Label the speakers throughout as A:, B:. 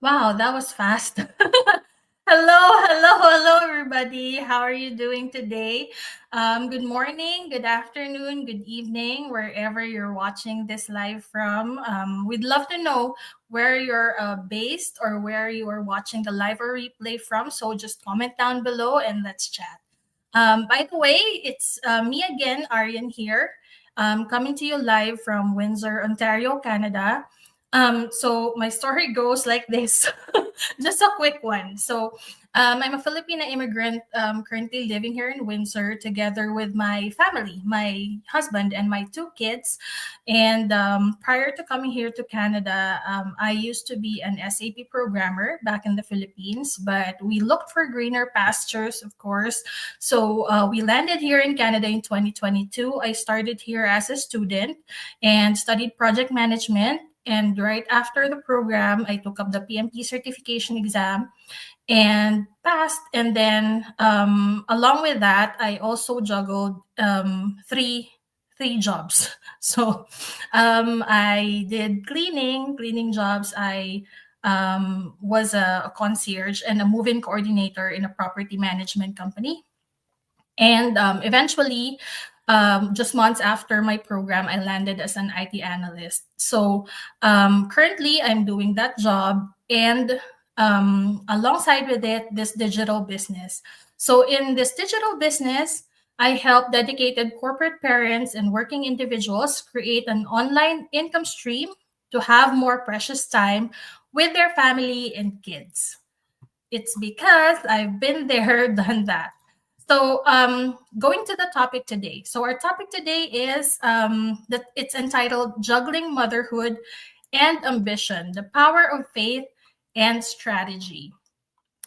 A: Wow, that was fast. Hello, everybody. How are you doing today? Good morning, good afternoon, good evening, wherever you're watching this live from. We'd love to know where you're based or where you are watching the live or replay from. So just comment down below and let's chat. By the way, it's me again, Aryan here, coming to you live from Windsor, Ontario, Canada. So my story goes like this. Just a quick one. I'm a Filipina immigrant currently living here in Windsor together with my family, my husband, and my two kids. And prior to coming here to Canada, I used to be an SAP programmer back in the Philippines, but we looked for greener pastures, of course. We landed here in Canada in 2022. I started here as a student and studied project management. And right after the program, I took up the PMP certification exam and passed. And then, along with that, I also juggled three jobs. I did cleaning jobs. I was a concierge and a move-in coordinator in a property management company. And eventually, just months after my program, I landed as an IT analyst. Currently, I'm doing that job and alongside with it, this digital business. So in this digital business, I help dedicated corporate parents and working individuals create an online income stream to have more precious time with their family and kids. It's because I've been there, done that. Going to the topic today. So, our topic today is that it's entitled Juggling Motherhood and Ambition, the Power of Faith and Strategy.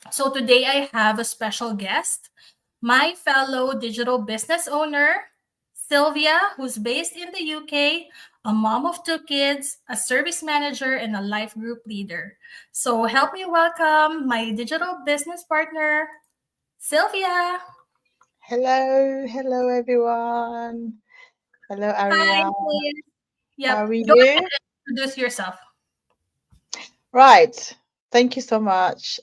A: So, today I have a special guest, my fellow digital business owner, Sylvia, who's based in the UK, a mom of two kids, a service manager, and a life group leader. So, help me welcome my digital business partner, Sylvia.
B: Hello everyone. Hello
A: Hi,
B: Aria.
A: Sylvia.
B: How
A: Yep.
B: are
A: Go
B: you?
A: ahead and introduce yourself.
B: Right. Thank you so much.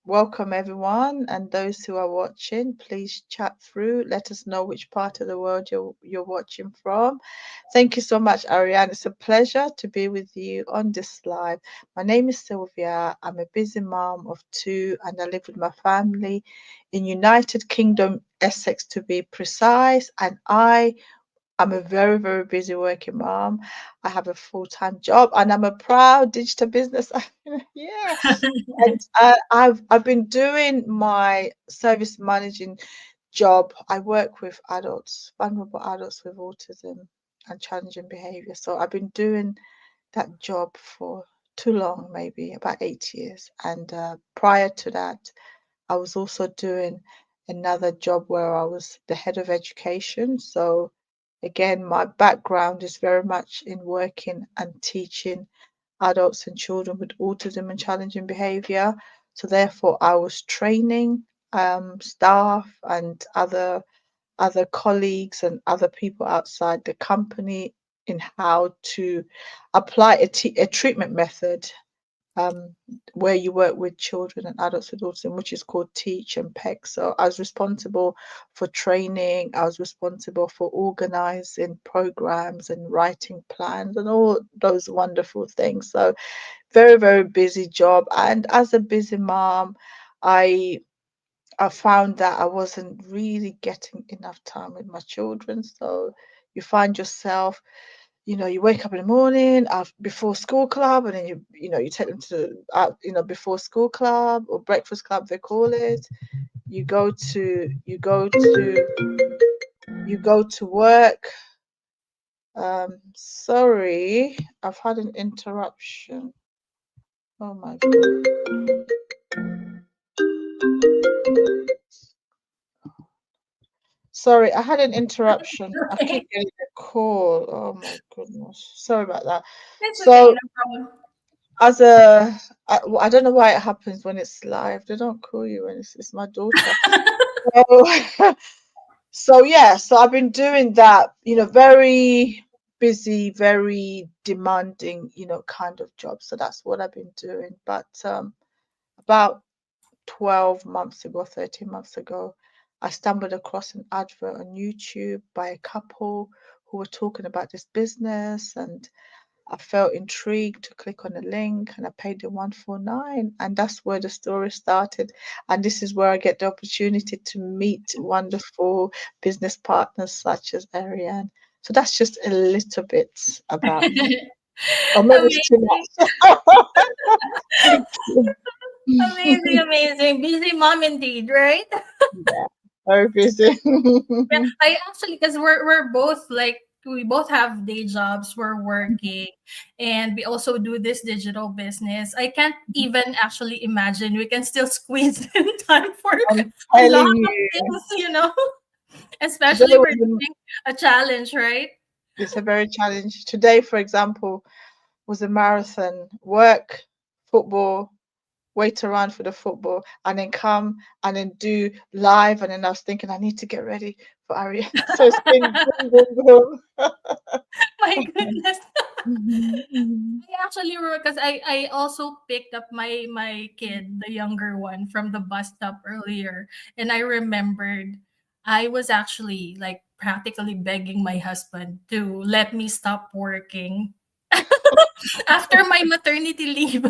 B: Welcome everyone, and those who are watching, please chat through. Let us know which part of the world you're watching from. Thank you so much, Ariane. It's a pleasure to be with you on this live. My name is Sylvia. I'm a busy mom of two, and I live with my family in United Kingdom, Essex to be precise. And I'm a very, very busy working mom. I have a full-time job and I'm a proud digital business owner. Yeah. And I've been doing my service managing job. I work with adults, vulnerable adults with autism and challenging behavior. So I've been doing that job for too long, maybe about 8 years. And prior to that, I was also doing another job where I was the head of education. So again, my background is very much in working and teaching adults and children with autism and challenging behavior. So therefore, I was training staff and other colleagues and other people outside the company in how to apply a treatment method um, where you work with children and adults with autism, which is called Teach and PEC. So I was responsible for training, I was responsible for organizing programs and writing plans and all those wonderful things. So very, very busy job. And as a busy mom, I I found that I wasn't really getting enough time with my children. So you find yourself, you wake up in the morning before school club, and then you take them to before school club or breakfast club they call it. You go to work. Sorry, I've had an interruption. Oh my god. Sorry, I had an interruption. I keep
A: Okay.
B: getting a call. Oh my goodness. Sorry about that.
A: It's okay,
B: So
A: no problem.
B: as a I don't know why it happens when it's live. They don't call you when it's my daughter. So, so yeah, so I've been doing that, very busy, very demanding, kind of job. So that's what I've been doing. But about 12 months ago, 13 months ago, I stumbled across an advert on YouTube by a couple who were talking about this business, and I felt intrigued to click on the link, and I paid the 149, and that's where the story started. And this is where I get the opportunity to meet wonderful business partners such as Ariane. So that's just a little bit about me. Or maybe it's too
A: Amazing,
B: much. Thank you.
A: amazing, amazing. Busy mom indeed, right?
B: Yeah, very busy.
A: Yeah, I actually, because we're both like, we both have day jobs, we're working, and we also do this digital business. I can't even actually imagine we can still squeeze in time for
B: I'm
A: a lot
B: telling
A: of
B: you,
A: things, you know,
B: today
A: especially we're
B: was
A: doing a challenge, right?
B: it's a very challenge. Today, for example, was a marathon. Work, football, wait around for the football, and then come and then do live. And then I was thinking, I need to get ready for Ari. So it's been boom, boom, boom.
A: My goodness.
B: Mhm, mhm.
A: I actually remember because I also picked up my kid, the younger one, from the bus stop earlier, and I remembered I was actually like practically begging my husband to let me stop working after my maternity leave,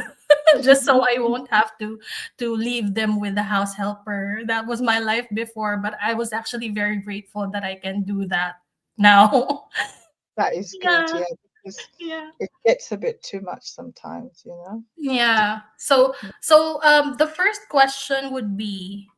A: just so I won't have to leave them with the house helper. That was my life before, but I was actually very grateful that I can do that now.
B: That is good,
A: Yeah,
B: yeah, because
A: yeah.
B: it gets a bit too much sometimes.
A: Yeah. So the first question would be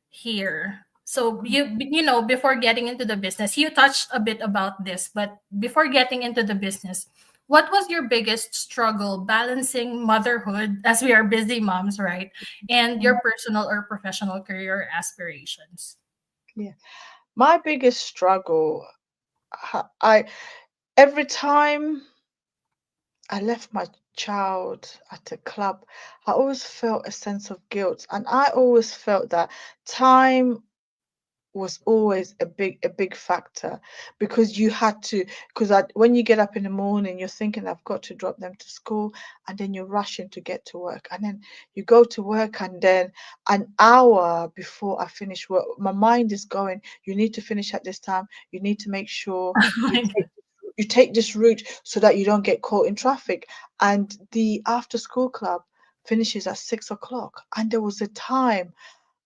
A: here. So you know before getting into the business, you touched a bit about this, but before getting into the business, what was your biggest struggle balancing motherhood as we are busy moms, right? And your
B: Mhm.
A: personal or professional career aspirations?
B: Yeah. My biggest struggle, I every time I left my child at a club, I always felt a sense of guilt, and I always felt that time was always a big factor because you had to because when you get up in the morning you're thinking I've got to drop them to school, and then you're rushing to get to work, and then you go to work, and then an hour before I finish work my mind is going, you need to finish at this time, you need to make sure
A: Oh
B: you
A: my
B: take you take this route so that you don't get caught in traffic. And the after school club finishes at 6 o'clock, and there was a time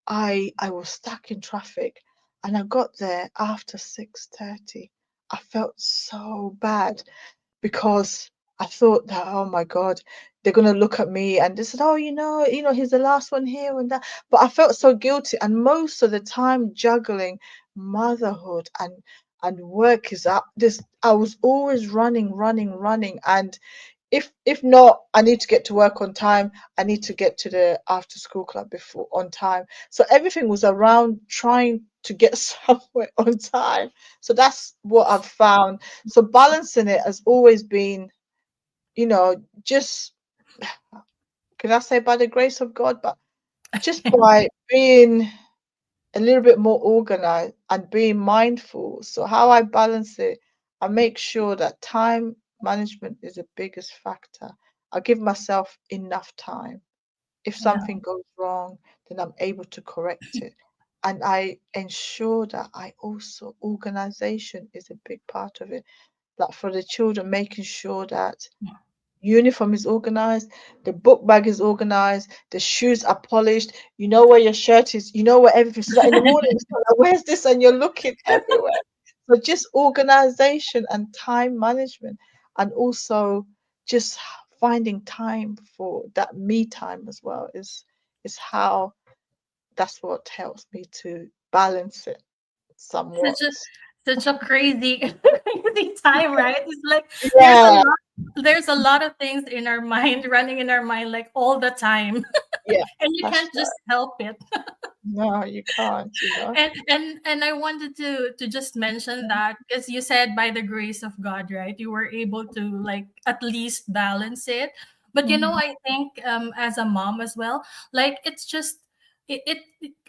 B: I was stuck in traffic, and I got there after 6:30. I felt so bad because I thought that, oh my God, they're gonna look at me, and they said, oh, he's the last one here and that. But I felt so guilty, and most of the time juggling motherhood and work is up. This I was always running, running, running, and if not, I need to get to work on time. I need to get to the after school club before on time. So everything was around trying to get somewhere on time. So that's what I've found. So balancing it has always been, just can I say by the grace of God, but just by being a little bit more organized and being mindful. So how I balance it, I make sure that time management is the biggest factor. I give myself enough time. If
A: Yeah.
B: something goes wrong, then I'm able to correct it. And I ensure that I also organization is a big part of it. Like for the children, making sure that uniform is organized, the book bag is organized, the shoes are polished, you know where your shirt is, you know where everything. So that in the morning, it's not like, where's this? And you're looking everywhere. So just organization and time management, and also just finding time for that me time as well is how that's what helps me to balance it somewhat.
A: such a such a crazy crazy time, right? It's like there's a
B: Yeah,
A: lot there's a lot of things in our mind running in our mind like all the time,
B: yeah,
A: and you
B: that's
A: can't just
B: right.
A: help it.
B: No, you can't.
A: And I wanted to just mention that because you said by the grace of God, right? You were able to like at least balance it. But
B: Mhm.
A: I think as a mom as well, like it's just it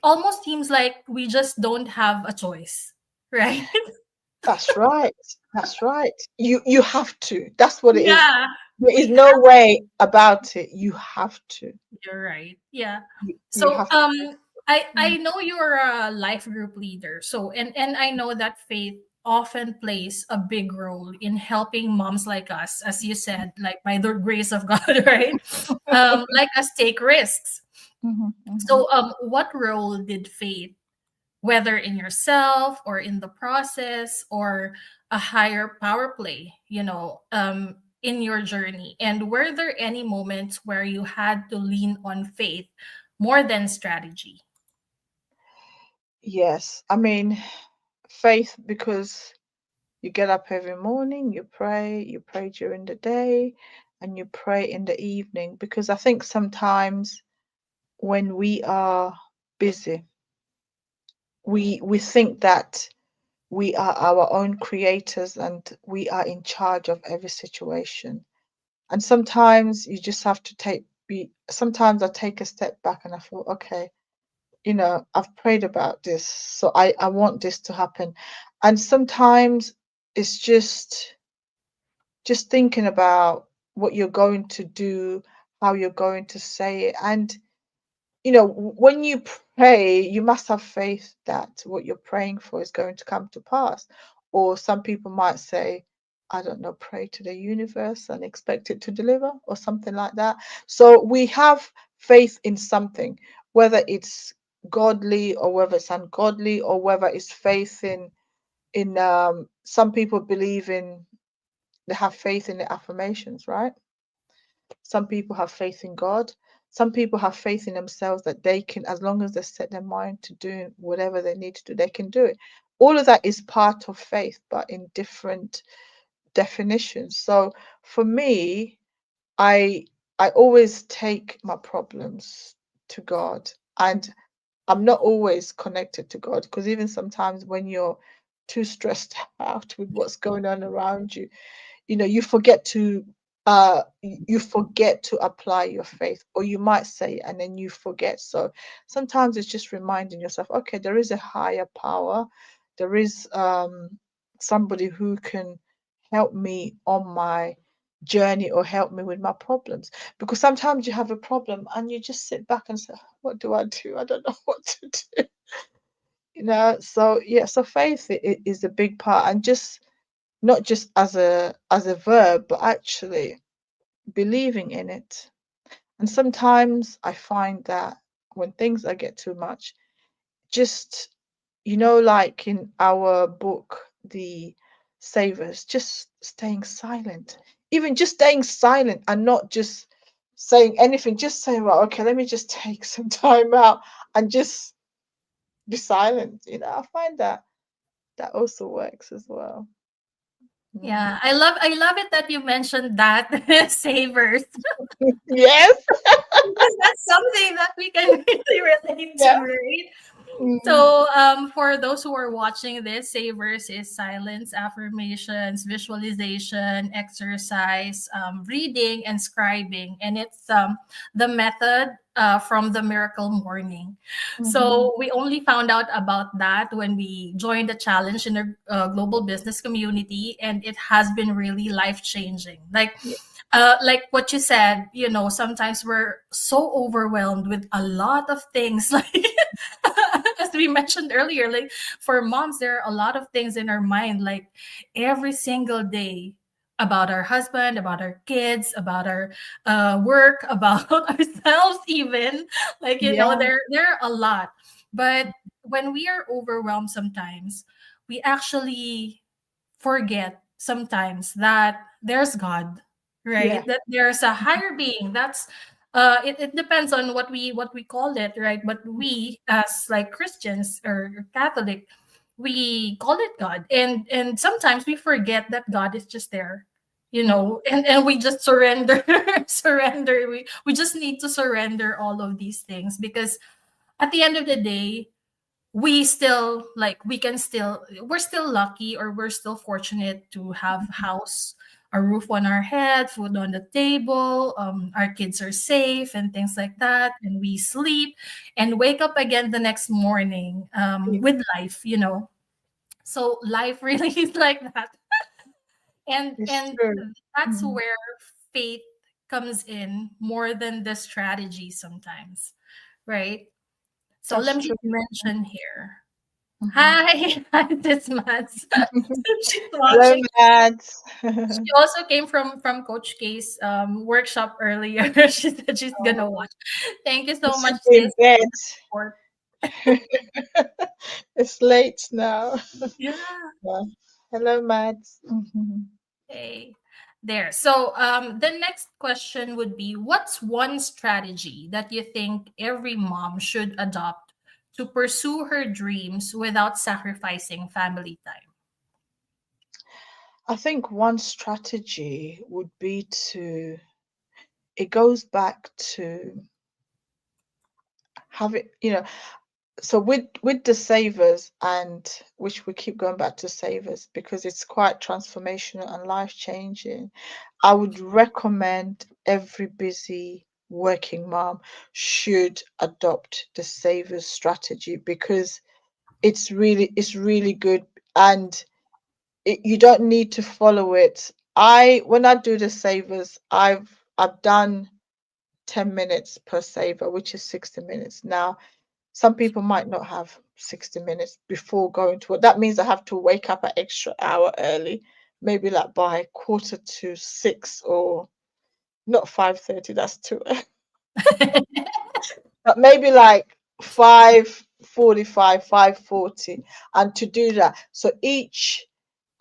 A: almost seems like we just don't have a choice, right?
B: That's right. That's right. You have to. That's what it is.
A: Yeah,
B: There is
A: we
B: no way about it. You have to.
A: you're right. Yeah.
B: You
A: So
B: have to.
A: I know you're a life group leader. So and I know that faith often plays a big role in helping moms like us, as you said, like by the grace of God, right? Like us take risks.
B: Mhm, mhm.
A: So what role did faith, whether in yourself or in the process or a higher power play, in your journey? And were there any moments where you had to lean on faith more than strategy?
B: Yes. I mean, faith, because you get up every morning, you pray during the day, and you pray in the evening. Because I think sometimes when we are busy, we think that we are our own creators and we are in charge of every situation. And sometimes you just have to sometimes I take a step back and I thought, okay, I've prayed about this, so I want this to happen. And sometimes it's just thinking about what you're going to do, how you're going to say it. And when you pray, you must have faith that what you're praying for is going to come to pass. Or some people might say, I don't know, pray to the universe and expect it to deliver, or something like that. So we have faith in something, whether it's godly or whether it's ungodly, or whether it's faith in some people believe in, they have faith in the affirmations, right? Some people have faith in God. Some people have faith in themselves that they can, as long as they set their mind to doing whatever they need to do, they can do it. All of that is part of faith, but in different definitions. So for me, I I always take my problems to God, and I'm not always connected to God, because even sometimes when you're too stressed out with what's going on around you, you forget to you forget to apply your faith, or you might say it and then you forget. So sometimes it's just reminding yourself, okay, there is a higher power, there is somebody who can help me on my journey or help me with my problems. Because sometimes you have a problem and you just sit back and say, what do I do? I don't know what to do. So yeah, so faith is a big part, and just not just as a verb, but actually believing in it. And sometimes I find that when things I get too much, just like in our book, The Savers, just staying silent. Even just staying silent and not just saying anything, just saying, well, okay, let me just take some time out and just be silent. I find that also works as well.
A: Yeah,
B: Mhm.
A: I love it that you mentioned that savers,
B: Yes.
A: because that's something that we can really relate to,
B: Yeah.
A: right?
B: Mm.
A: So, for those who are watching this, savers is silence, affirmations, visualization, exercise, reading, and scribing, and it's the method from the Miracle Morning.
B: Mhm.
A: So we only found out about that when we joined the challenge in the global business community, and it has been really life changing.
B: Yeah.
A: Like what you said, sometimes we're so overwhelmed with a lot of things, like as we mentioned earlier, like for moms, there are a lot of things in our mind, like every single day, about our husband, about our kids, about our work, about ourselves, even. Like,
B: Yeah.
A: there are a lot. But when we are overwhelmed, sometimes we actually forget sometimes that there's God,
B: Yeah.
A: right? That there's a higher being. That's it depends on what we call it, right? But we, as like Christians or Catholic, we call it God. And sometimes we forget that God is just there,
B: Mhm.
A: and we just surrender. Surrender. We just need to surrender all of these things, because at the end of the day, we still, like, we're still lucky, or we're still fortunate to have house, a roof on our head, food on the table, our kids are safe and things like that, and we sleep and wake up again the next morning,
B: Yeah.
A: with life. So life really is like that.
B: It's
A: And
B: true.
A: that's
B: Mhm.
A: where faith comes in more than the strategy sometimes, right? So
B: That's
A: let me
B: true.
A: mention here.
B: Mhm.
A: Hi, hi, this Mads. She's
B: Hello,
A: watching.
B: Mads.
A: She also came from Coach K's workshop earlier. She said she's gonna watch. Thank you so
B: It's
A: much,
B: should be in
A: sis,
B: bed.
A: for
B: It's late now.
A: yeah.
B: Yeah. Hello, Mads. Mhm.
A: Okay. There. So the next question would be, what's one strategy that you think every mom should adopt to pursue her dreams without sacrificing family time?
B: I think one strategy would be to, it goes back to have it, so with the savers, and which we keep going back to savers because it's quite transformational and life changing. I would recommend every busy working mom should adopt the savers strategy because it's really good, and you don't need to follow it. I When I do the savers, I've done 10 minutes per saver, which is 60 minutes. Now, some people might not have 60 minutes before going to work. That means I have to wake up an extra hour early, maybe like by 5:45 or not 5:30, that's too early, but maybe like 5:45, 5:40, and to do that. So each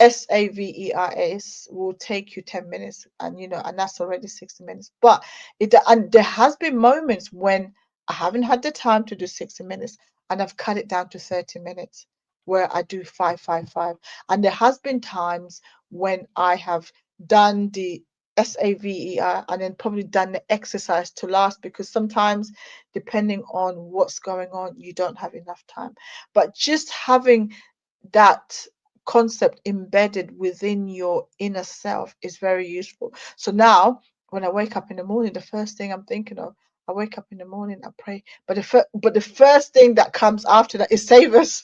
B: SAVERS will take you 10 minutes, and and that's already 60 minutes. But there has been moments when I haven't had the time to do 60 minutes and I've cut it down to 30 minutes where I do 555. And there has been times when I have done the SAVER and then probably done the exercise to last, because sometimes depending on what's going on, you don't have enough time. But just having that concept embedded within your inner self is very useful. So now, when I wake up in the morning, the first thing I'm thinking of, I wake up in the morning, I pray, but the first thing that comes after that is savers.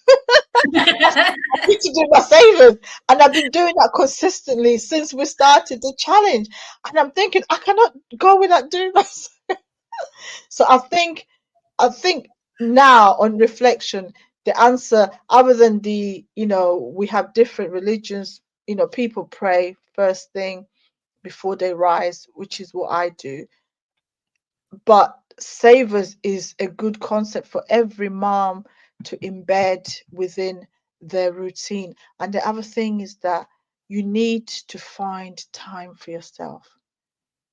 B: I need to do my savers, and I've been doing that consistently since we started the challenge. And I'm thinking I cannot go without doing my. So I think now on reflection, the answer, other than we have different religions, people pray first thing before they rise, which is what I do. But savers is a good concept for every mom to embed within their routine. And the other thing is that you need to find time for yourself.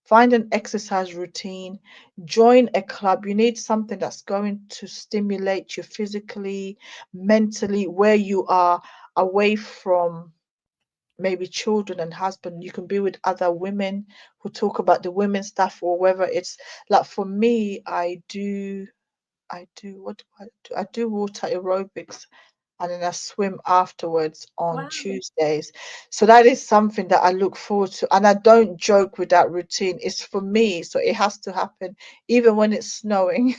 B: Find an exercise routine, join a club. You need something that's going to stimulate you physically, mentally, where you are away from maybe children and husband. You can be with other women who talk about the women stuff, or whether it's like for me, I do what do I do? I do water aerobics, and then I swim afterwards on
A: Wow.
B: Tuesdays. So that is something that I look forward to. And I don't joke with that routine. It's for me, so it has to happen even when it's snowing.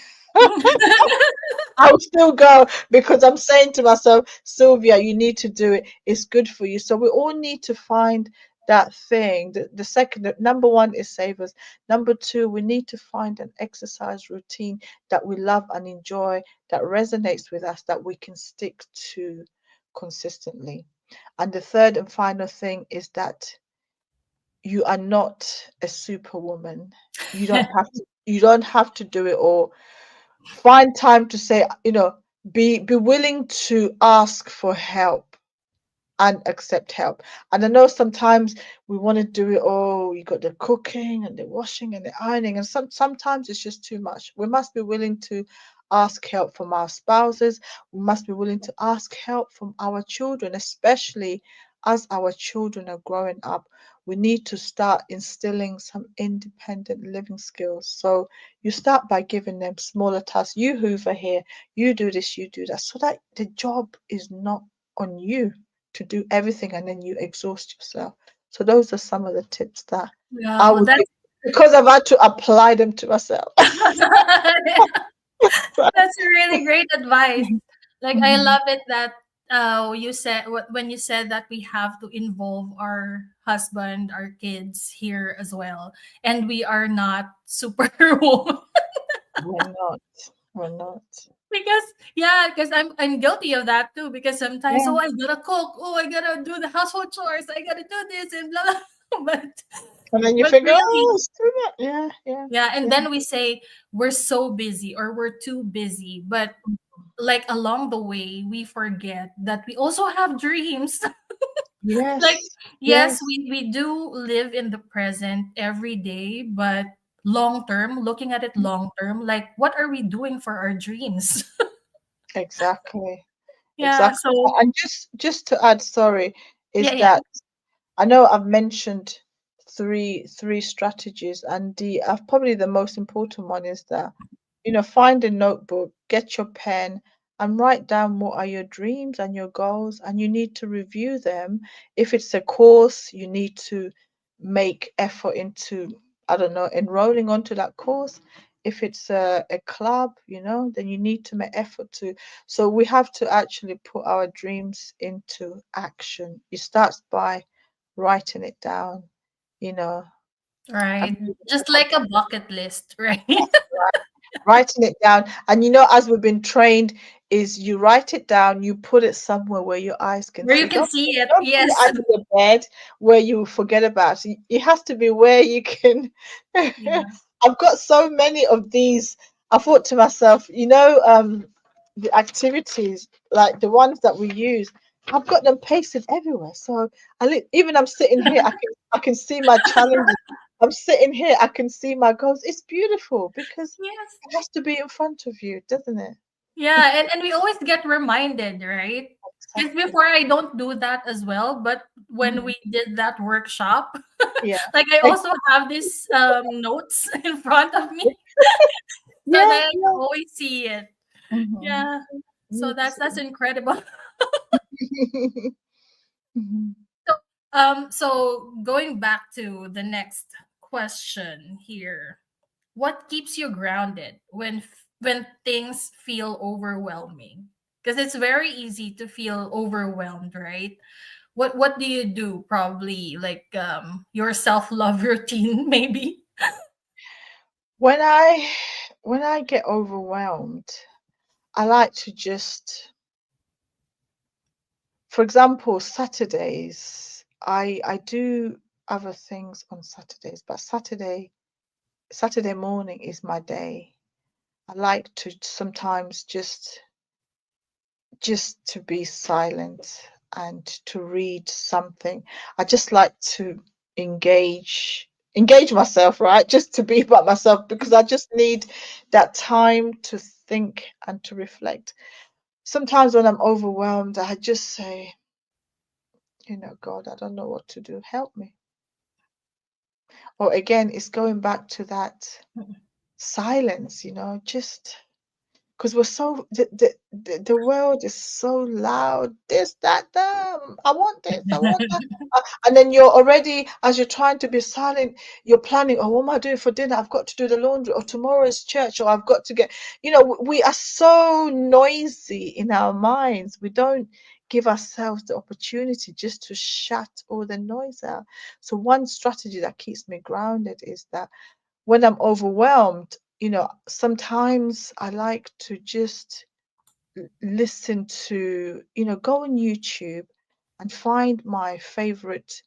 B: I'll still go because I'm saying to myself, Sylvia, you need to do it. It's good for you. So we all need to find that thing. The second, number one is savers. Number two, we need to find an exercise routine that we love and enjoy, that resonates with us, that we can stick to consistently. And the third and final thing is that you are not a superwoman. You don't have to do it all. Find time to say, be willing to ask for help and accept help. And I know sometimes we want to do it all. You got the cooking and the washing and the ironing, and sometimes it's just too much. We must be willing to ask help from our spouses. We must be willing to ask help from our children, especially as our children are growing up. We need to start instilling some independent living skills. So you start by giving them smaller tasks. You hoover here, you do this, you do that, so that the job is not on you to do everything and then you exhaust yourself. So those are some of the tips that I
A: Wow,
B: would give because I've had to apply them to myself.
A: that's a really great advice. Like I
B: Mhm.
A: love it that you said when you said that we have to involve our husband, our kids here as well, and we are not superwoman.
B: We're not. We're not.
A: Because yeah, because I'm guilty of that too. Because sometimes,
B: Yeah.
A: oh, I gotta cook, oh, I gotta do the household chores, I gotta do this and blah blah.
B: And then you
A: But
B: think, oh,
A: really,
B: it's too much. Yeah, yeah,
A: yeah. And
B: yeah.
A: then we say we're so busy or we're too busy, but like along the way, we forget that we also have dreams. Like,
B: Yes,
A: yes,
B: yes,
A: we do live in the present every day, but long term, looking at it long term, like what are we doing for our dreams?
B: exactly.
A: Yeah,
B: Exactly.
A: so
B: And just to add, sorry,
A: yeah,
B: is
A: yeah.
B: that I know I've mentioned three strategies, and the probably the most important one is that, find a notebook, get your pen, and write down what are your dreams and your goals, and you need to review them. If it's a course, you need to make effort into, I don't know, enrolling onto that course. If it's a club, then you need to make effort to. So we have to actually put our dreams into action. It starts by writing it down, you know, and
A: Right.
B: being
A: Just
B: able
A: like a bucket list, right?
B: writing it down. And as we've been trained, is you write it down, you put it somewhere where your eyes can
A: Where you
B: see.
A: can
B: Don't
A: see it.
B: don't put it
A: Yes.
B: under your bed where you forget about it. It has to be where you can.
A: Yeah.
B: I've got so many of these. I thought to myself, the activities like the ones that we use, I've got them pasted everywhere. So even I'm sitting here, I can see my challenges. I'm sitting here, I can see my goals. It's beautiful because
A: Yes.
B: it has to be in front of you, doesn't it?
A: Yeah, and we always get reminded, right? Because
B: Exactly.
A: before I don't do that as well, but when
B: Mhm.
A: we did that workshop,
B: Yeah.
A: like I
B: Ex-
A: also have this notes in front of me so
B: Yeah,
A: that I can
B: yeah.
A: always see it.
B: Hmm.
A: Yeah. So
B: Yes.
A: that's incredible.
B: Mhm.
A: So going back to the next question here. What keeps you grounded when things feel overwhelming? Because it's very easy to feel overwhelmed, right? What do you do? Probably like your self-love routine maybe.
B: When I get overwhelmed, I like to just, for example, Saturdays, I do other things on Saturdays, but Saturday morning is my day. I like to sometimes just to be silent and to read something. I just like to engage myself, right? Just to be by myself because I just need that time to think and to reflect. Sometimes when I'm overwhelmed, I just say, God, I don't know what to do. Help me. Or again, it's going back to that silence, just because we're so the world is so loud. This, that, I want this, I want that. And then you're already, as you're trying to be silent, you're planning, oh, what am I doing for dinner? I've got to do the laundry, or tomorrow is church, or I've got to get, we are so noisy in our minds. We don't give ourselves the opportunity just to shut all the noise out. So one strategy that keeps me grounded is that when I'm overwhelmed, sometimes I like to just listen to, go on YouTube and find my favorite,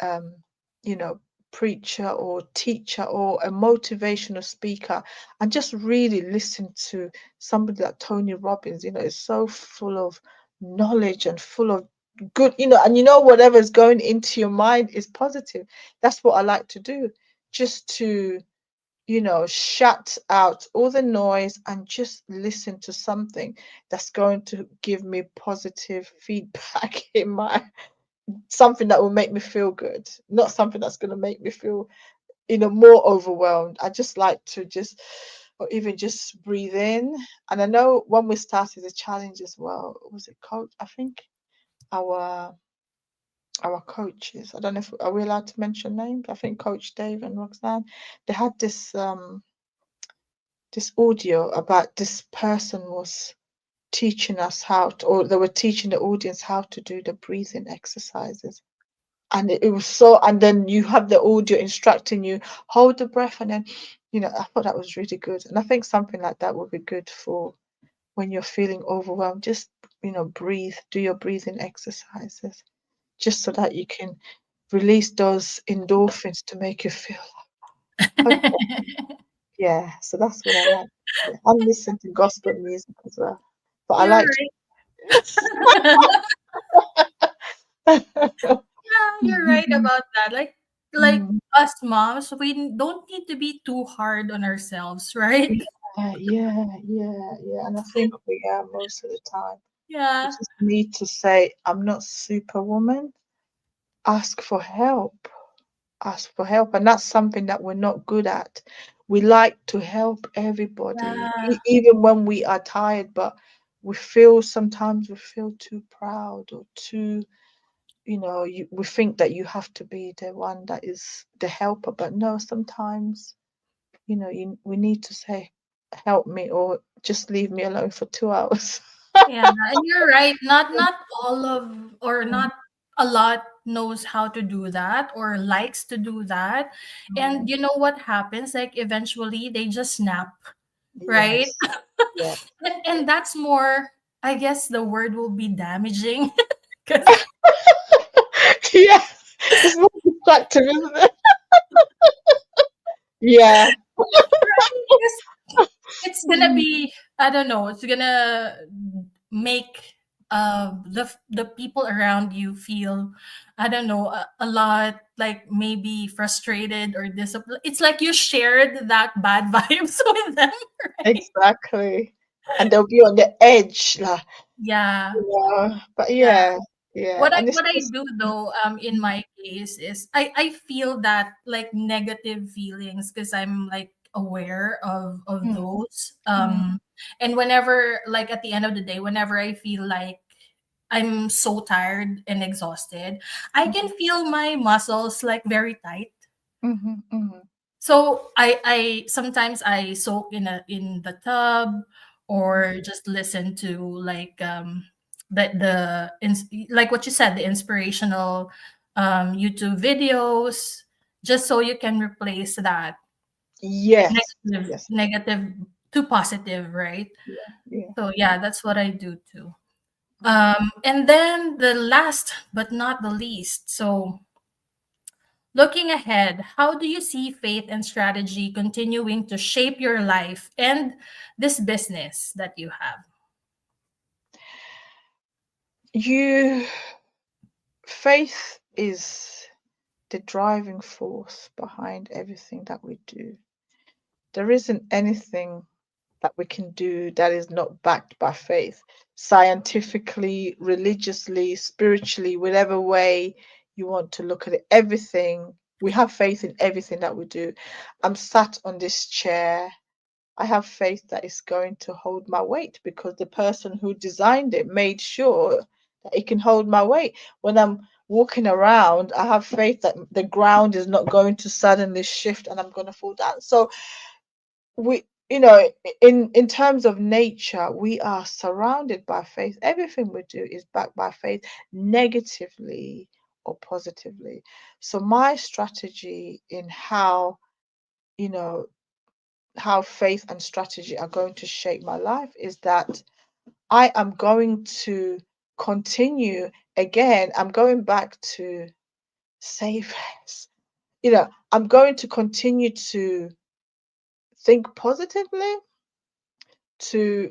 B: um, you know, preacher or teacher or a motivational speaker and just really listen to somebody like Tony Robbins. It's so full of knowledge and full of good, and whatever's going into your mind is positive. That's what I like to do, just to shut out all the noise and just listen to something that's going to give me positive feedback in my something that will make me feel good, not something that's going to make me feel, more overwhelmed. I just like to just, or even just breathe in. And I know when we started the challenge as well, was it coach? I think our our coaches. I don't know if are we allowed to mention names. I think Coach Dave and Roxanne, they had this audio about this person was teaching us how to, or they were teaching the audience how to do the breathing exercises. And it was so, and then you have the audio instructing you, hold the breath, and then, I thought that was really good. And I think something like that would be good for when you're feeling overwhelmed. Just, breathe, do your breathing exercises, just so that you can release those endorphins to make you feel okay. Yeah, so that's what I like. Yeah, I listen to gospel music as well, but I
A: You're
B: like
A: right. Yeah,
B: to.
A: you're right about that. Like
B: Mm,
A: us moms, we don't need to be too hard on ourselves, right?
B: yeah, yeah, yeah, yeah. And I think we are most of the time. We
A: Yeah.
B: just need to say, I'm not superwoman. Ask for help. Ask for help. And that's something that we're not good at. We like to help everybody,
A: Yeah.
B: even when we are tired, but sometimes we feel too proud or too, we think that you have to be the one that is the helper. But no, sometimes, we need to say, help me, or just leave me alone for 2 hours.
A: Yeah, and you're right. Not all of, or not a lot knows how to do that or likes to do that. And
B: Mm,
A: you know what happens? Like eventually they just snap, right?
B: yes, yes.
A: And that's more, I guess the word will be damaging because
B: Yeah, it's more distracting, isn't it? Yeah.
A: it's gonna
B: Mm,
A: be, I don't know, it's gonna make the people around you feel, I don't know, a lot like maybe frustrated or disappointed. It's like you shared that bad vibes with them, right?
B: exactly. And they'll be on the edge, like,
A: Yeah.
B: but
A: Yeah.
B: yeah, yeah. And it's
A: What I
B: just,
A: do though, in
B: mm,
A: my case is I feel that like negative feelings because I'm like aware of
B: mm,
A: those.
B: mm,
A: And whenever, like at the end of the day, whenever I feel like I'm so tired and exhausted, I can
B: mhm,
A: feel my muscles like very tight.
B: mhm, mhm,
A: So I sometimes I soak in the tub or just listen to like like what you said, the inspirational YouTube videos, just so you can replace that
B: yes,
A: negative
B: yes,
A: negative to positive, right?
B: yeah, yeah.
A: So yeah, that's what I do too.
B: Mm.
A: And then the last but not the least, so looking ahead, how do you see faith and strategy continuing to shape your life and this business that you have?
B: You, faith is the driving force behind everything that we do. There isn't anything that we can do that is not backed by faith, scientifically, religiously, spiritually, whatever way you want to look at it. Everything, we have faith in everything that we do. I'm sat on this chair. I have faith that it's going to hold my weight because the person who designed it made sure that it can hold my weight. When I'm walking around, I have faith that the ground is not going to suddenly shift and I'm going to fall down. So we, in terms of nature, we are surrounded by faith. Everything we do is backed by faith, negatively or positively. So my strategy in you know how faith and strategy are going to shape my life is that I am going to continue. Again, I'm going back to safe. I'm going to continue to think positively, to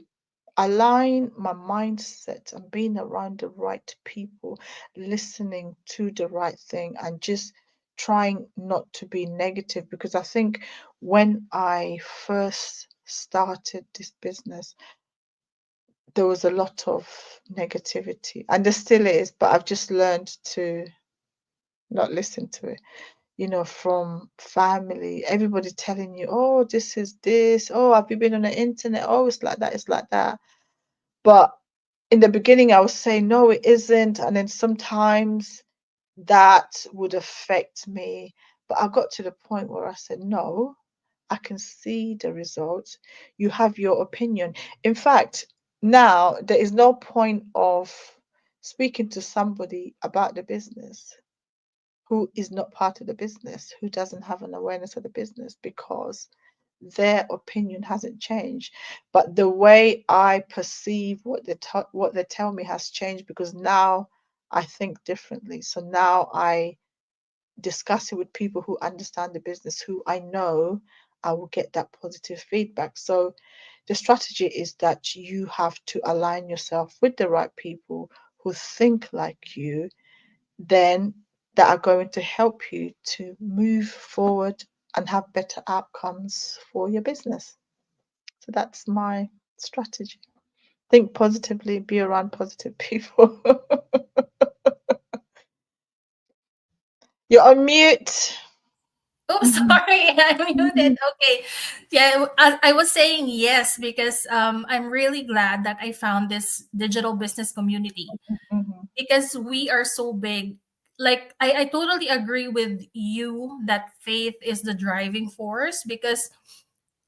B: align my mindset and being around the right people, listening to the right thing, and just trying not to be negative. Because I think when I first started this business, there was a lot of negativity, and there still is, but I've just learned to not listen to it. From family, everybody telling you, oh, this is this, oh, have you been on the internet? Oh, it's like that, it's like that. But in the beginning, I was saying, no, it isn't. And then sometimes that would affect me. But I got to the point where I said, no, I can see the results. You have your opinion. In fact, Now there is no point of speaking to somebody about the business who is not part of the business, who doesn't have an awareness of the business, because their opinion hasn't changed. But the way I perceive what they tell me has changed, because now I think differently. So now I discuss it with people who understand the business, who I know I will get that positive feedback. So the strategy is that you have to align yourself with the right people who think like you, then that are going to help you to move forward and have better outcomes for your business. So that's my strategy. Think positively, be around positive people. You're on mute.
A: Oh,
B: Mhm,
A: sorry, I muted.
B: mhm,
A: Okay. Yeah, I was saying yes because I'm really glad that I found this digital business community
B: mhm,
A: because we are so big. Like, I totally agree with you that faith is the driving force because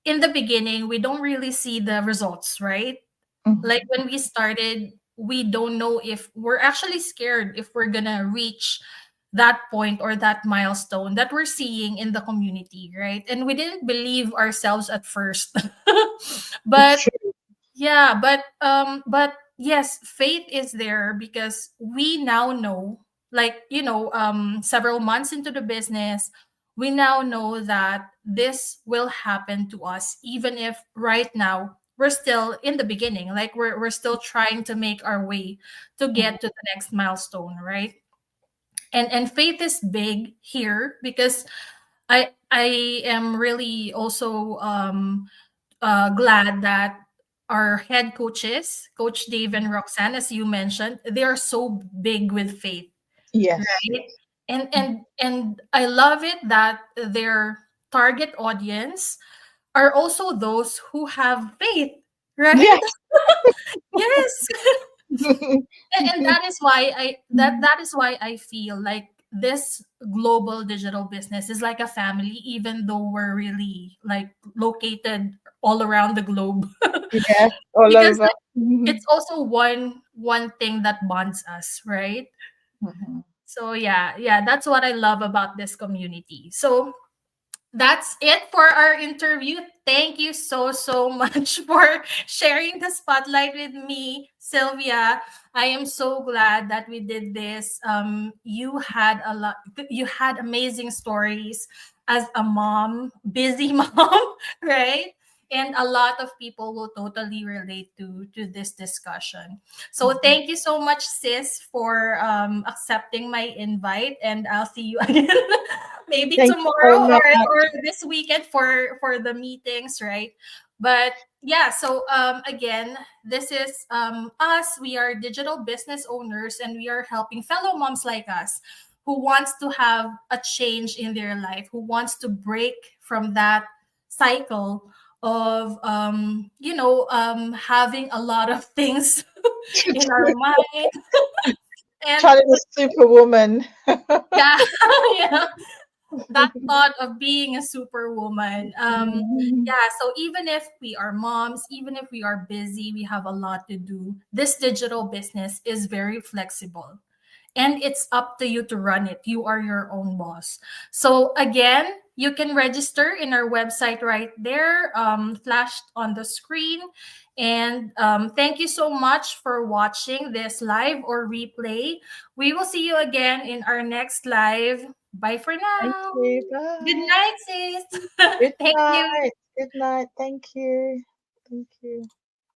A: in the beginning, we don't really see the results, right? Like
B: mhm,
A: when we started, we don't know if we're actually scared if we're gonna reach that point or that milestone that we're seeing in the community, right? And we didn't believe ourselves at first.
B: it's
A: But
B: true.
A: yeah, but yes, faith is there because we now know, like, several months into the business, we now know that this will happen to us even if right now we're still in the beginning, like we're still trying to make our way to
B: Mhm.
A: get to the next milestone, right? And faith is big here because I am really also glad that our head coaches, Coach Dave and Roxanne, as you mentioned, they are so big with faith,
B: Yes.
A: right? And I love it that their target audience are also those who have faith, right?
B: Yes.
A: Yes. And that is why that is why I feel like this global digital business is like a family, even though we're really like located all around the globe.
B: Yes. All
A: Because
B: over.
A: like it's also one thing that bonds us, right?
B: Mhm.
A: So yeah, that's what I love about this community. So that's it for our interview. Thank you so much for sharing the spotlight with me, Sylvia. I am so glad that we did this. You had a lot. You had amazing stories as a mom, busy mom, right? And a lot of people will totally relate to this discussion. So
B: Mhm.
A: thank you so much, sis, for accepting my invite, and I'll see you again maybe
B: Thank you so
A: tomorrow or
B: much.
A: this weekend for the meetings, right? But yeah, so again, this is us. We are digital business owners, and we are helping fellow moms like us who wants to have a change in their life, who wants to break from that cycle of having a lot of things in our mind. And
B: Channeling a superwoman.
A: yeah, yeah, that thought of being a superwoman.
B: Mhm.
A: Yeah, so even if we are moms, even if we are busy, we have a lot to do, this digital business is very flexible, and it's up to you to run it. You are your own boss. So again, you can register in our website right there, flashed on the screen. And thank you so much for watching this live or replay. We will see you again in our next live. Bye for
B: Thank
A: now.
B: you.
A: Good
B: Bye.
A: night, sis.
B: Good
A: Thank you.
B: night. Good night. Thank you. Thank you.